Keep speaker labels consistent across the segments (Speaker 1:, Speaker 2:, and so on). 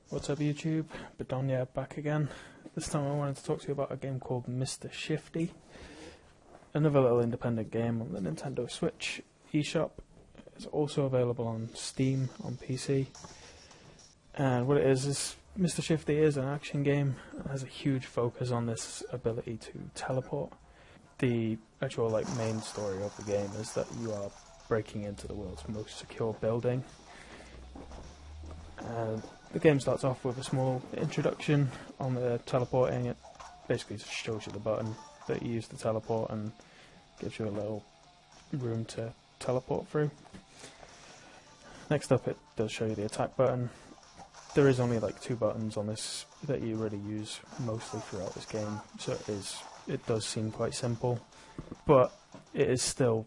Speaker 1: What's up YouTube, BdonYeah back again. This time I wanted to talk to you about a game called Mr Shifty. Another little independent game on the Nintendo Switch eShop. It's also available on Steam on PC. And what it is Mr Shifty is an action game and has a huge focus on this ability to teleport. The actual main story of the game is that you are breaking into the world's most secure building. And the game starts off with a small introduction on the teleporting. It basically just shows you the button that you use to teleport and gives you a little room to teleport through. Next up, it does show you the attack button. There is only two buttons on this that you really use mostly throughout this game, so it does seem quite simple, but it is still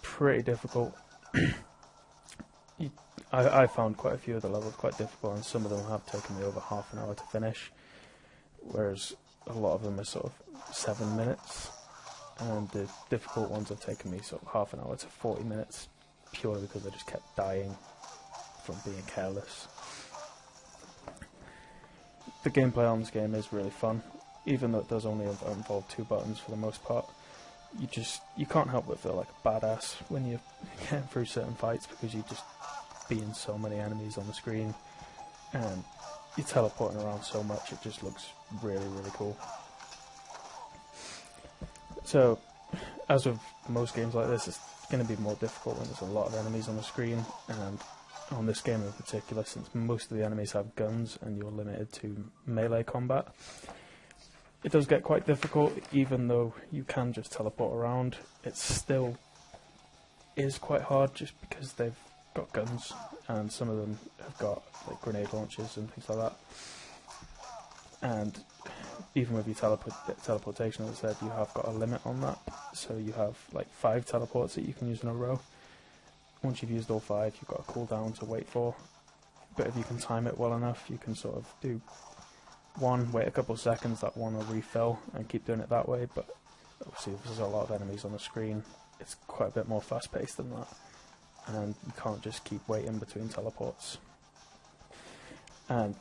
Speaker 1: pretty difficult. I found quite a few of the levels quite difficult, and some of them have taken me over half an hour to finish, whereas a lot of them are sort of 7 minutes, and the difficult ones have taken me sort of half an hour to 40 minutes, purely because I just kept dying from being careless. The gameplay on this game is really fun, even though it does only involve 2 buttons for the most part. You can't help but feel like a badass when you're getting through certain fights, because you just being so many enemies on the screen and you're teleporting around so much, it just looks really, really cool. So, as with most games like this, it's going to be more difficult when there's a lot of enemies on the screen, and on this game in particular, since most of the enemies have guns and you're limited to melee combat, it does get quite difficult. Even though you can just teleport around, it still is quite hard just because they've got guns, and some of them have got grenade launchers and things like that. And even with your teleportation, as I said, you have got a limit on that, so you have 5 teleports that you can use in a row. Once you've used all 5, you've got a cooldown to wait for, but if you can time it well enough, you can sort of do one, wait a couple of seconds, that one will refill, and keep doing it that way. But obviously if there's a lot of enemies on the screen, it's quite a bit more fast paced than that, and you can't just keep waiting between teleports. And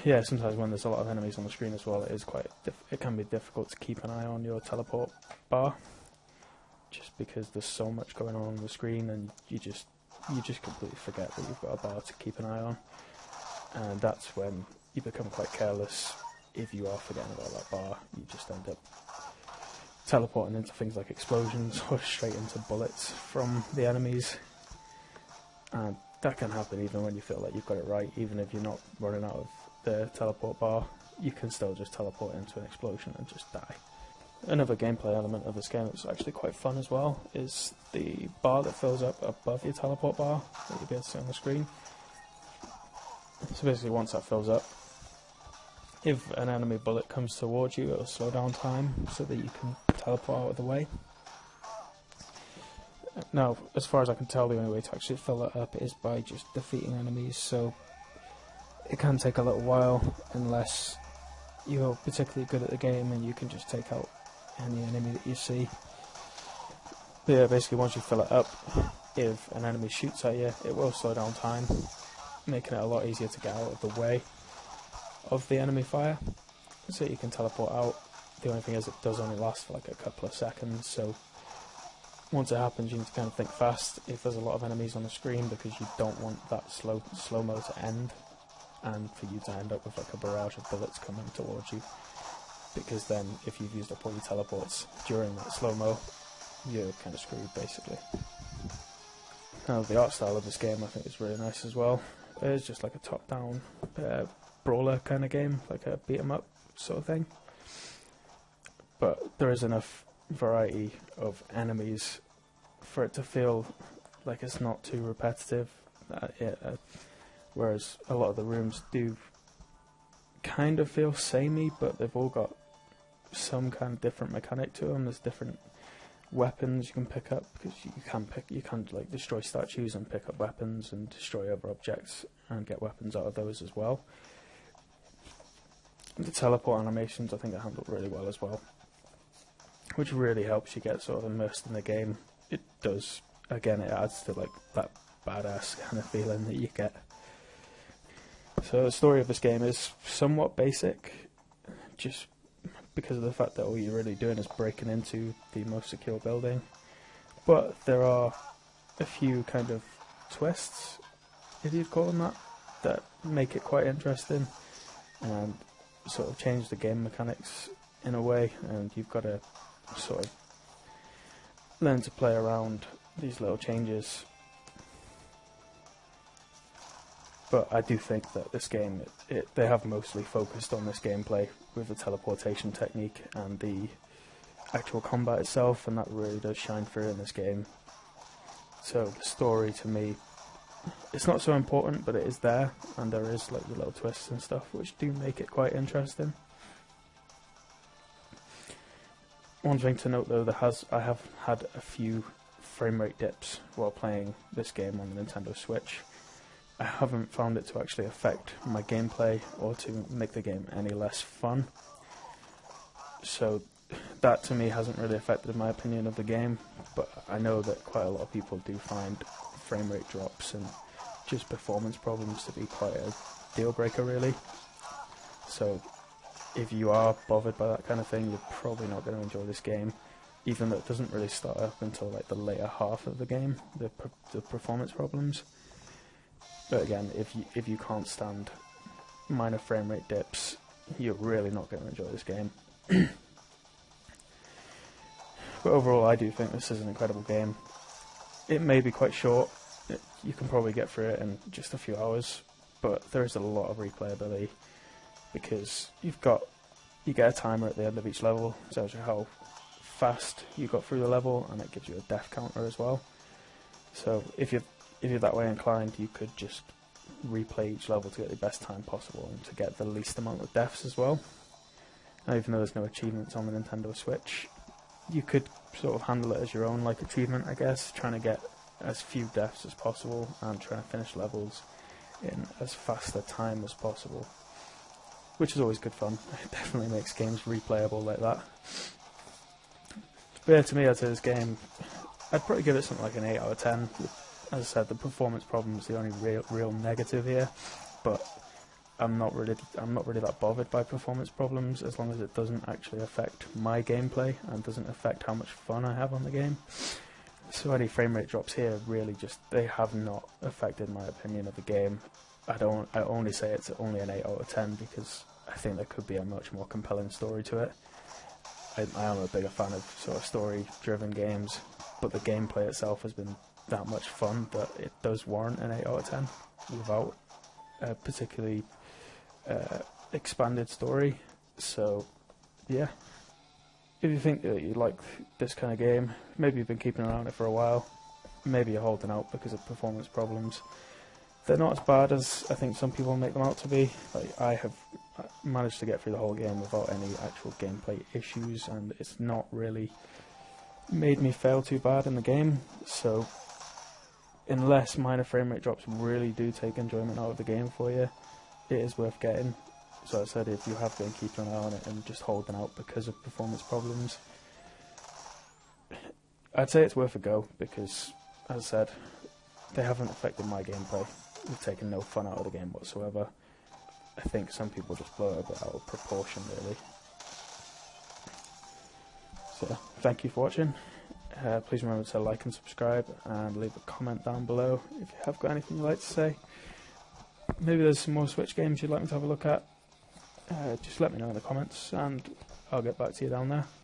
Speaker 1: yeah, sometimes when there's a lot of enemies on the screen as well, it can be difficult to keep an eye on your teleport bar, just because there's so much going on the screen, and you just completely forget that you've got a bar to keep an eye on, and that's when you become quite careless. If you are forgetting about that bar, you just end up teleporting into things like explosions or straight into bullets from the enemies. And that can happen even when you feel like you've got it right. Even if you're not running out of the teleport bar, you can still just teleport into an explosion and just die. Another gameplay element of this game that's actually quite fun as well is the bar that fills up above your teleport bar that you'll be able to see on the screen. So basically, once that fills up, if an enemy bullet comes towards you, it'll slow down time so that you can teleport out of the way. Now, as far as I can tell, the only way to actually fill that up is by just defeating enemies, so it can take a little while unless you're particularly good at the game and you can just take out any enemy that you see. But yeah, basically once you fill it up, if an enemy shoots at you, it will slow down time, making it a lot easier to get out of the way of the enemy fire, so you can teleport out. The only thing is, it does only last for a couple of seconds, so once it happens, you need to kind of think fast if there's a lot of enemies on the screen, because you don't want that slow-mo to end, and for you to end up with a barrage of bullets coming towards you, because then if you've used up all your teleports during that slow-mo, you're kind of screwed basically. Now, the art style of this game I think is really nice as well. It's just like a top-down brawler kind of game, like a beat-em-up sort of thing, but there is enough variety of enemies for it to feel like it's not too repetitive, whereas a lot of the rooms do kind of feel samey, but they've all got some kind of different mechanic to them. There's different weapons you can pick up, because you can destroy statues and pick up weapons, and destroy other objects and get weapons out of those as well. The teleport animations I think are handled really well as well, which really helps you get sort of immersed in the game. It does, again, it adds to that badass kind of feeling that you get. So the story of this game is somewhat basic, just because of the fact that all you're really doing is breaking into the most secure building. But there are a few kind of twists, if you'd call them that make it quite interesting and sort of change the game mechanics in a way, and you've got to sort of learn to play around these little changes. But I do think that this game, they have mostly focused on this gameplay with the teleportation technique and the actual combat itself, and that really does shine through in this game. So the story, to me, it's not so important, but it is there, and there is like the little twists and stuff which do make it quite interesting. One thing to note though, I have had a few frame rate dips while playing this game on the Nintendo Switch. I haven't found it to actually affect my gameplay or to make the game any less fun. So that to me hasn't really affected my opinion of the game, but I know that quite a lot of people do find frame rate drops and just performance problems to be quite a deal breaker really. So if you are bothered by that kind of thing, you're probably not going to enjoy this game, even though it doesn't really start up until like the later half of the game, the performance problems. But again, if you can't stand minor frame rate dips, you're really not going to enjoy this game. But overall, I do think this is an incredible game. It may be quite short, you can probably get through it in just a few hours, but there is a lot of replayability, because you get a timer at the end of each level, it tells you how fast you got through the level, and it gives you a death counter as well. So if you're that way inclined, you could just replay each level to get the best time possible and to get the least amount of deaths as well. And even though there's no achievements on the Nintendo Switch, you could sort of handle it as your own like achievement, I guess, trying to get as few deaths as possible and trying to finish levels in as fast a time as possible, which is always good fun. It definitely makes games replayable like that. But yeah, to me, I'd say this game, I'd probably give it something like an 8 out of 10. As I said, the performance problem is the only real negative here, but I'm not really that bothered by performance problems as long as it doesn't actually affect my gameplay and doesn't affect how much fun I have on the game. So any frame rate drops here really they have not affected my opinion of the game. I only say it's only an 8 out of 10 because I think there could be a much more compelling story to it. I am a bigger fan of sort of story-driven games, but the gameplay itself has been that much fun that it does warrant an 8 out of 10 without a particularly expanded story. So yeah, if you think that you like this kind of game, maybe you've been keeping around it for a while, maybe you're holding out because of performance problems. They're not as bad as I think some people make them out to be. Like, I have managed to get through the whole game without any actual gameplay issues, and it's not really made me fail too bad in the game. So unless minor frame rate drops really do take enjoyment out of the game for you, it is worth getting. So I said, if you have been keeping an eye on it and just holding out because of performance problems, I'd say it's worth a go, because as I said, they haven't affected my gameplay. They've taken no fun out of the game whatsoever. I think some people just blow it a bit out of proportion really. So thank you for watching. Please remember to like and subscribe and leave a comment down below if you have got anything you'd like to say. Maybe there's some more Switch games you'd like me to have a look at. Just let me know in the comments and I'll get back to you down there.